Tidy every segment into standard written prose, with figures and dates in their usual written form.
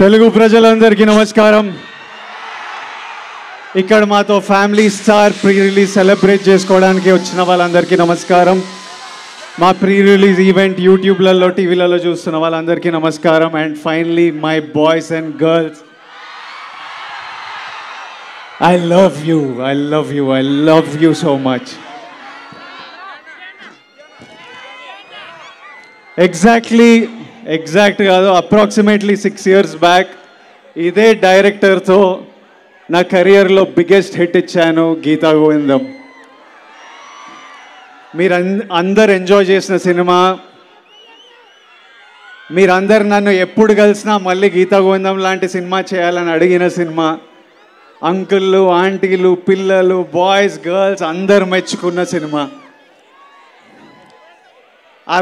తెలుగు ప్రజలందరికీ నమస్కారం. ఇక్కడ మాతో family star pre release celebrate చేసుకోవడానికి వచ్చిన వాళ్ళందరికీ నమస్కారం. మా ప్రీ రిలీజ్ ఈవెంట్ యూట్యూబ్లలో టీవీలలో చూస్తున్న వాళ్ళందరికీ నమస్కారం. And finally my boys and girls, I love you, I love you, I love you so much. Exact కాదు, అప్రాక్సిమేట్లీ 6 years బ్యాక్ ఇదే డైరెక్టర్తో నా కెరియర్లో బిగ్గెస్ట్ హిట్ ఇచ్చాను, గీతా గోవిందం. మీరు అందరు ఎంజాయ్ చేసిన సినిమా. మీరందరు నన్ను ఎప్పుడు కలిసినా మళ్ళీ గీతా గోవిందం లాంటి సినిమా చేయాలని అడిగిన సినిమా. అంకుళ్ళు, ఆంటీలు, పిల్లలు, బాయ్స్, గర్ల్స్ అందరు మెచ్చుకున్న సినిమా. ఆ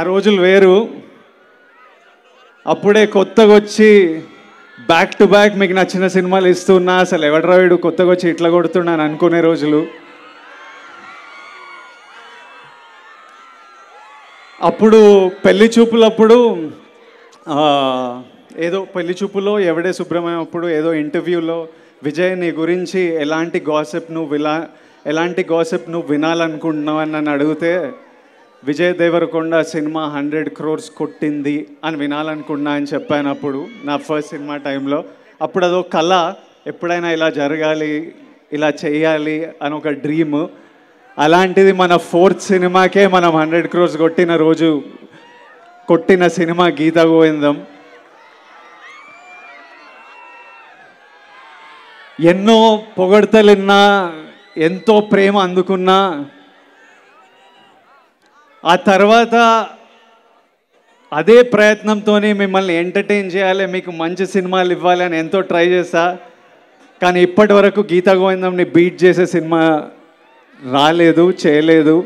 రోజులు వేరు. అప్పుడే కొత్తగా వచ్చి బ్యాక్ టు బ్యాక్ మీకు నచ్చిన సినిమాలు ఇస్తున్నా, అసలు ఎవడరా వీడు కొత్తగా వచ్చి ఇట్లా కొడుతున్నాను అనుకునే రోజులు. అప్పుడు పెళ్లి చూపులప్పుడు ఏదో పెళ్లి చూపులో ఎవడే సుబ్రహ్మణ్యం అప్పుడు ఏదో ఇంటర్వ్యూలో విజయ్ నీ గురించి ఎలాంటి గాసిప్ నువ్వు వినాలనుకుంటున్నావు అని నన్ను అడిగితే, విజయ్ దేవరకొండ సినిమా 100 crores కొట్టింది అని వినాలనుకున్నా అని చెప్పాను అప్పుడు నా ఫస్ట్ సినిమా టైంలో. అప్పుడు అదో కళ, ఎప్పుడైనా ఇలా జరగాలి, ఇలా చేయాలి అని ఒక డ్రీమ్. అలాంటిది మన 4th సినిమాకే మనం 100 crores కొట్టిన సినిమా గీతా గోవిందం. ఎన్నో పొగడ్తలున్నా, ఎంతో ప్రేమ అందుకున్నా, ఆ తర్వాత అదే ప్రయత్నంతోనే మిమ్మల్ని ఎంటర్టైన్ చేయాలి, మీకు మంచి సినిమాలు ఇవ్వాలి అని ఎంతో ట్రై చేశా. కానీ ఇప్పటి వరకు గీతా గోవిందంని బీట్ చేసే సినిమా రాలేదు, చేయలేదు.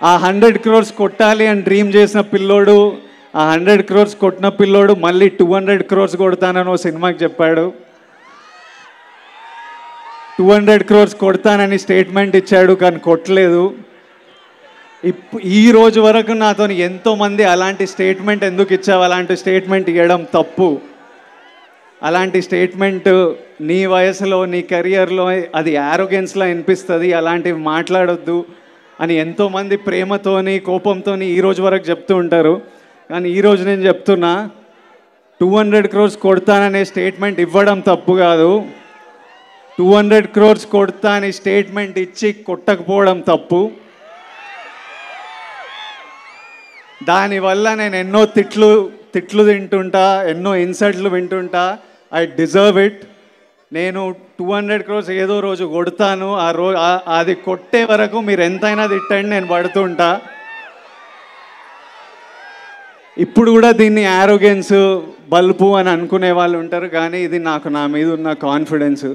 ఆ 100 crores కొట్టాలి అని డ్రీమ్ చేసిన పిల్లోడు, ఆ 100 crores కొట్టిన పిల్లోడు మళ్ళీ 200 crores కొడతానని ఓ సినిమాకి చెప్పాడు. 200 crores కొడతానని స్టేట్మెంట్ ఇచ్చాడు, కానీ కొట్టలేదు. ఈ రోజు వరకు నాతో ఎంతోమంది అలాంటి స్టేట్మెంట్ ఎందుకు ఇచ్చావు, అలాంటి స్టేట్మెంట్ ఇవ్వడం తప్పు, అలాంటి స్టేట్మెంట్ నీ వయసులో నీ కెరియర్లో అది యారోగెన్స్లా అనిపిస్తుంది, అలాంటివి మాట్లాడొద్దు అని ఎంతోమంది ప్రేమతోని కోపంతో ఈ రోజు వరకు చెప్తూ ఉంటారు. కానీ ఈరోజు నేను చెప్తున్నా, 200 crores కొడతాననే స్టేట్మెంట్ ఇవ్వడం తప్పు కాదు, 200 crores కొడతా అని స్టేట్మెంట్ ఇచ్చి కొట్టకపోవడం తప్పు. దానివల్ల నేను ఎన్నో తిట్లు తింటుంటా, ఎన్నో ఇన్సల్ట్లు వింటుంటా. I deserve it. నేను 200 crores ఏదో రోజు కొడతాను. అది కొట్టే వరకు మీరు ఎంతైనా తిట్టండి, నేను పడుతుంటా. ఇప్పుడు కూడా దీన్ని యారోగెన్స్, బల్బు అని అనుకునే వాళ్ళు ఉంటారు, కానీ ఇది నా మీద ఉన్న కాన్ఫిడెన్స్,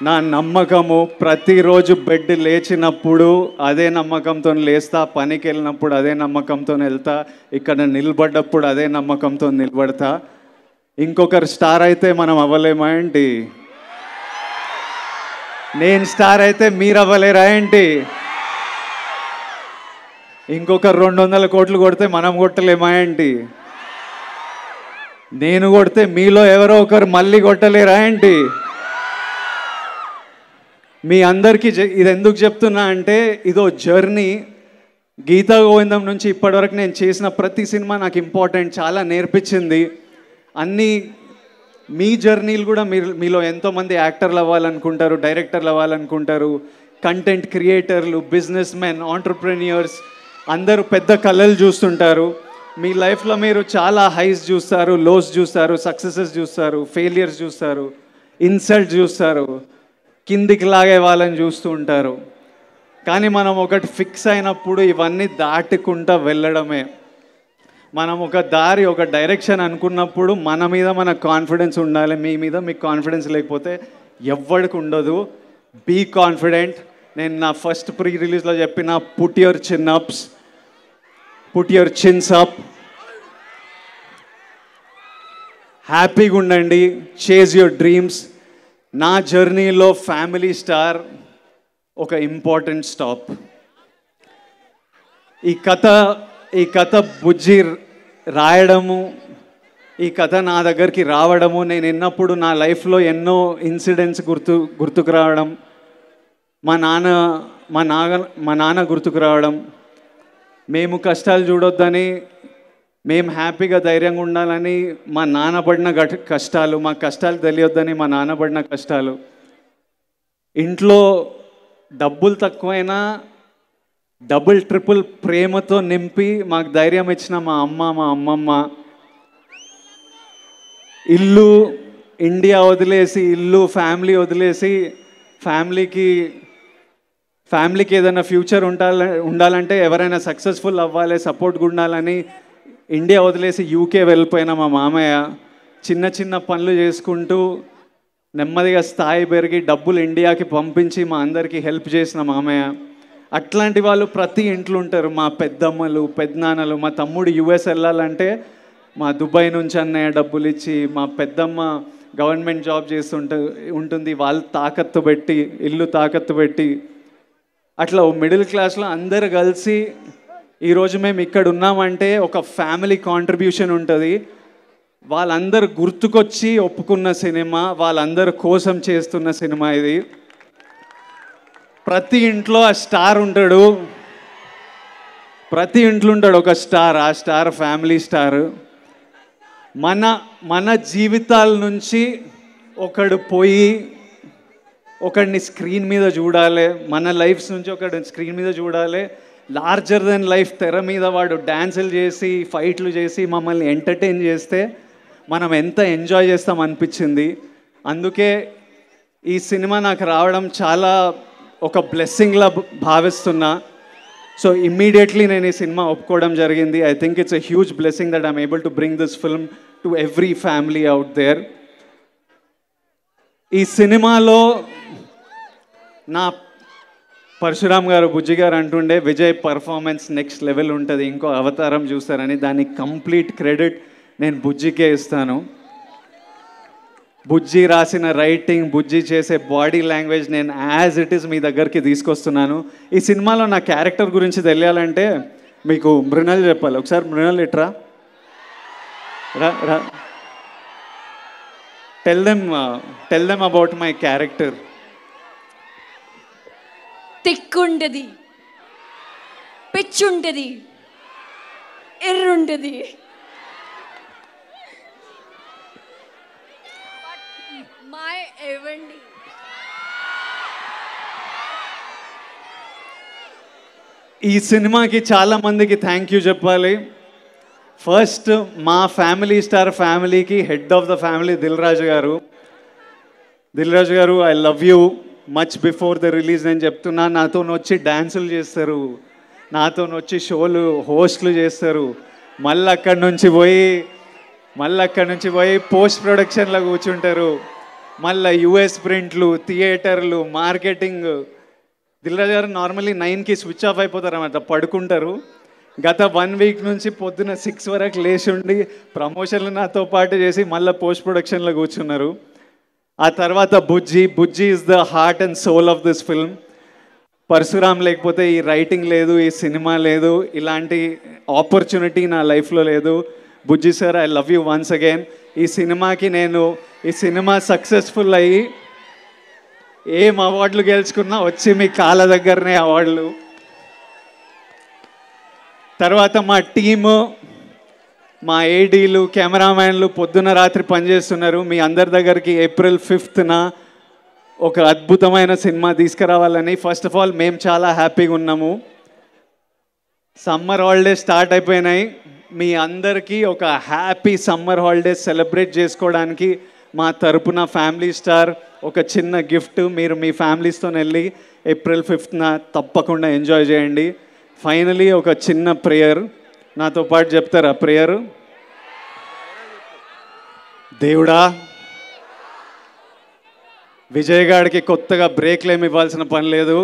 నా నమ్మకము. ప్రతిరోజు బెడ్ లేచినప్పుడు అదే నమ్మకంతో లేస్తా, పనికి వెళ్ళినప్పుడు అదే నమ్మకంతో వెళ్తా, ఇక్కడ నిలబడ్డప్పుడు అదే నమ్మకంతో నిలబడతా. ఇంకొకరు స్టార్ అయితే మనం అవ్వలేమా ఏంటి? నేను స్టార్ అయితే మీరు అవ్వలేరా ఏంటి? ఇంకొకరు 200 కోట్లు కొడితే మనం కొట్టలేమా ఏంటి? నేను కొడితే మీలో ఎవరో ఒకరు మళ్ళీ కొట్టలేరా ఏంటి? మీ అందరికీ ఇది ఎందుకు చెప్తున్నా అంటే, ఇదో జర్నీ. గీతా గోవిందం నుంచి ఇప్పటివరకు నేను చేసిన ప్రతి సినిమా నాకు ఇంపార్టెంట్, చాలా నేర్పించింది. అన్నీ మీ జర్నీలు కూడా మీలో ఎంతోమంది యాక్టర్లు అవ్వాలనుకుంటారు, డైరెక్టర్లు అవ్వాలనుకుంటారు, కంటెంట్ క్రియేటర్లు, బిజినెస్ మెన్, ఆంటర్ప్రెన్యూర్స్ అందరూ పెద్ద కళలు చూస్తుంటారు. మీ లైఫ్లో మీరు చాలా హైస్ చూస్తారు, లోస్ చూస్తారు, సక్సెసెస్ చూస్తారు, ఫెయిలియర్స్ చూస్తారు, ఇన్సల్ట్ చూస్తారు, కిందికి లాగే వాళ్ళని చూస్తూ ఉంటారు. కానీ మనం ఒకటి ఫిక్స్ అయినప్పుడు ఇవన్నీ దాటుకుంటూ వెళ్ళడమే. మనం ఒక దారి, ఒక డైరెక్షన్ అనుకున్నప్పుడు మన మీద మనకు కాన్ఫిడెన్స్ ఉండాలి. మీ మీద మీకు కాన్ఫిడెన్స్ లేకపోతే ఎవ్వడికి ఉండదు. Be confident. నేను నా ఫస్ట్ ప్రీ రిలీజ్లో చెప్పిన పుట్ యువర్ చిన్స్ అప్, హ్యాపీగా ఉండండి, చేజ్ యువర్ డ్రీమ్స్. నా జర్నీలో ఫ్యామిలీ స్టార్ ఒక ఇంపార్టెంట్ స్టాప్. ఈ కథ ఈ కథ బుజ్జి రాయడము, ఈ కథ నా దగ్గరికి రావడము, నేను విన్నప్పుడు నా లైఫ్లో ఎన్నో ఇన్సిడెంట్స్ గుర్తుకు రావడం, మా నాన్న గుర్తుకు రావడం, మేము కష్టాలు చూడొద్దని, మేము హ్యాపీగా ధైర్యంగా ఉండాలని మా నాన్న పడిన కష్టాలు, మా కష్టాలు తెలియొద్దని మా నాన్న పడిన కష్టాలు, ఇంట్లో డబ్బులు తక్కువైనా డబుల్ ట్రిపుల్ ప్రేమతో నింపి మాకు ధైర్యం ఇచ్చిన మా అమ్మమ్మ, ఇల్లు ఇండియా వదిలేసి, ఇల్లు ఫ్యామిలీ వదిలేసి, ఫ్యామిలీకి ఏదైనా ఫ్యూచర్ ఉండాలంటే, ఎవరైనా సక్సెస్ఫుల్ అవ్వాలి, సపోర్ట్గా ఉండాలని ఇండియా వదిలేసి యూకే వెళ్ళిపోయిన మా మామయ్య, చిన్న చిన్న పనులు చేసుకుంటూ నెమ్మదిగా స్థాయి పెరిగి డబ్బులు ఇండియాకి పంపించి మా అందరికీ హెల్ప్ చేసిన మామయ్య. అట్లాంటి వాళ్ళు ప్రతి ఇంట్లో ఉంటారు. మా పెద్దమ్మలు, పెద్దనాన్నలు, మా తమ్ముడు యుఎస్ వెళ్ళాలంటే మా దుబాయ్ నుంచి అన్నయ్య డబ్బులు ఇచ్చి, మా పెద్దమ్మ గవర్నమెంట్ జాబ్ ఉంటుంది, వాళ్ళు తాకత్తు పెట్టి, ఇల్లు తాకత్తు పెట్టి, అట్లా మిడిల్ క్లాస్లో అందరు కలిసి ఈరోజు మేము ఇక్కడ ఉన్నామంటే ఒక ఫ్యామిలీ కాంట్రిబ్యూషన్ ఉంటుంది. వాళ్ళందరూ గుర్తుకొచ్చి ఒప్పుకున్న సినిమా, వాళ్ళందరి కోసం చేస్తున్న సినిమా ఇది. ప్రతి ఇంట్లో ఆ స్టార్ ఉంటాడు, ప్రతి ఇంట్లో ఉంటాడు ఒక స్టార్. ఆ స్టార్ ఫ్యామిలీ స్టార్. మన జీవితాల నుంచి ఒకడు పోయి ఒకడిని స్క్రీన్ మీద చూడాలి, మన లైఫ్స్ నుంచి ఒకడిని స్క్రీన్ మీద చూడాలి. లార్జర్ దెన్ లైఫ్ తెర మీద వాడు డ్యాన్సులు చేసి, ఫైట్లు చేసి మమ్మల్ని ఎంటర్టైన్ చేస్తే మనం ఎంత ఎంజాయ్ చేస్తాం అనిపించింది. అందుకే ఈ సినిమా నాకు రావడం చాలా ఒక బ్లెస్సింగ్లా భావిస్తున్నా. సో ఇమ్మీడియట్లీ నేను ఈ సినిమా ఒప్పుకోవడం జరిగింది. I think it's a huge blessing that I'm able to bring this film to every family out there. ఈ సినిమాలో నా పరశురామ్ గారు, బుజ్జి గారు అంటుండే విజయ్ పర్ఫార్మెన్స్ నెక్స్ట్ లెవెల్ ఉంటుంది, ఇంకో అవతారం చూస్తారని. దానికి కంప్లీట్ క్రెడిట్ నేను బుజ్జికే ఇస్తాను. బుజ్జి రాసిన రైటింగ్, బుజ్జి చేసే బాడీ లాంగ్వేజ్ నేను యాజ్ ఇట్ ఈస్ మీ దగ్గరికి తీసుకొస్తున్నాను. ఈ సినిమాలో నా క్యారెక్టర్ గురించి తెలియాలంటే మీకు మృణల్ చెప్పాలి. ఒకసారి మృణల్ ఇట్రా, రా, tell them about my character. తిక్కుంటది, పిచ్చుంటది, ఎర్రుంటది, మై ఏవండి. ఈ సినిమాకి చాలా మందికి థ్యాంక్ యూ చెప్పాలి. ఫస్ట్ మా ఫ్యామిలీ స్టార్ ఫ్యామిలీకి head of the family Dil Raju garu, I love you. Much before the release నేను చెప్తున్నా. నాతో వచ్చి డ్యాన్సులు చేస్తారు, నాతో వచ్చి షోలు హోస్ట్లు చేస్తారు, మళ్ళీ అక్కడి నుంచి పోయి పోస్ట్ ప్రొడక్షన్లో కూర్చుంటారు, మళ్ళీ యుఎస్ ప్రింట్లు, థియేటర్లు, మార్కెటింగ్. దిల్రాజు గారు నార్మల్లీ 9కి స్విచ్ ఆఫ్ అయిపోతారు అన్నమాట, పడుకుంటారు. గత 1 వీక్ నుంచి పొద్దున 6 వరకు లేచి ఉండి ప్రమోషన్లు నాతో పాటు చేసి మళ్ళీ పోస్ట్ ప్రొడక్షన్లో కూర్చున్నారు. ఆ తర్వాత Bujji is the heart and soul of this film. Parasuram లేకపోతే ఈ రైటింగ్ లేదు, ఈ సినిమా లేదు, ఇలాంటి ఆపర్చునిటీ నా లైఫ్లో లేదు. Bujji sir, I love you once again. ఈ సినిమా సక్సెస్ఫుల్ అయ్యి ఏం అవార్డులు గెలుచుకున్నా వచ్చి మీ కాళ్ళ దగ్గరనే అవార్డులు. తర్వాత మా టీము, మా ఏడీలు, కెమెరామ్యాన్లు పొద్దున రాత్రి పనిచేస్తున్నారు. మీ అందరి దగ్గరికి April 5th ఒక అద్భుతమైన సినిమా తీసుకురావాలని. ఫస్ట్ ఆఫ్ ఆల్ మేము చాలా హ్యాపీగా ఉన్నాము. సమ్మర్ హాలిడేస్ స్టార్ట్ అయిపోయినాయి. మీ అందరికీ ఒక హ్యాపీ సమ్మర్ హాలిడేస్ సెలబ్రేట్ చేసుకోవడానికి మా తరపున ఫ్యామిలీ స్టార్ ఒక చిన్న గిఫ్ట్. మీరు మీ ఫ్యామిలీస్తో వెళ్ళి April 5th తప్పకుండా ఎంజాయ్ చేయండి. ఫైనలీ ఒక చిన్న ప్రేయర్ నాతో పాటు చెప్తారా? ప్రేయర్. దేవుడా, విజయ్ గాడికి కొత్తగా బ్రేక్లు ఏమి ఇవ్వాల్సిన పని లేదు.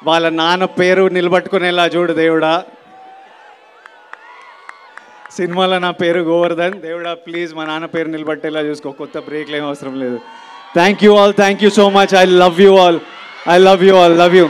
వాళ్ళ నాన్న పేరు నిలబట్టుకునేలా చూడు దేవుడా. సినిమాలో నా పేరు గోవర్ధన్. దేవుడా ప్లీజ్ మా నాన్న పేరు నిలబట్టేలా చూసుకో. కొత్త బ్రేక్లు ఏమి అవసరం లేదు. Thank you all, thank you so much. I love you all, I love you all, love you.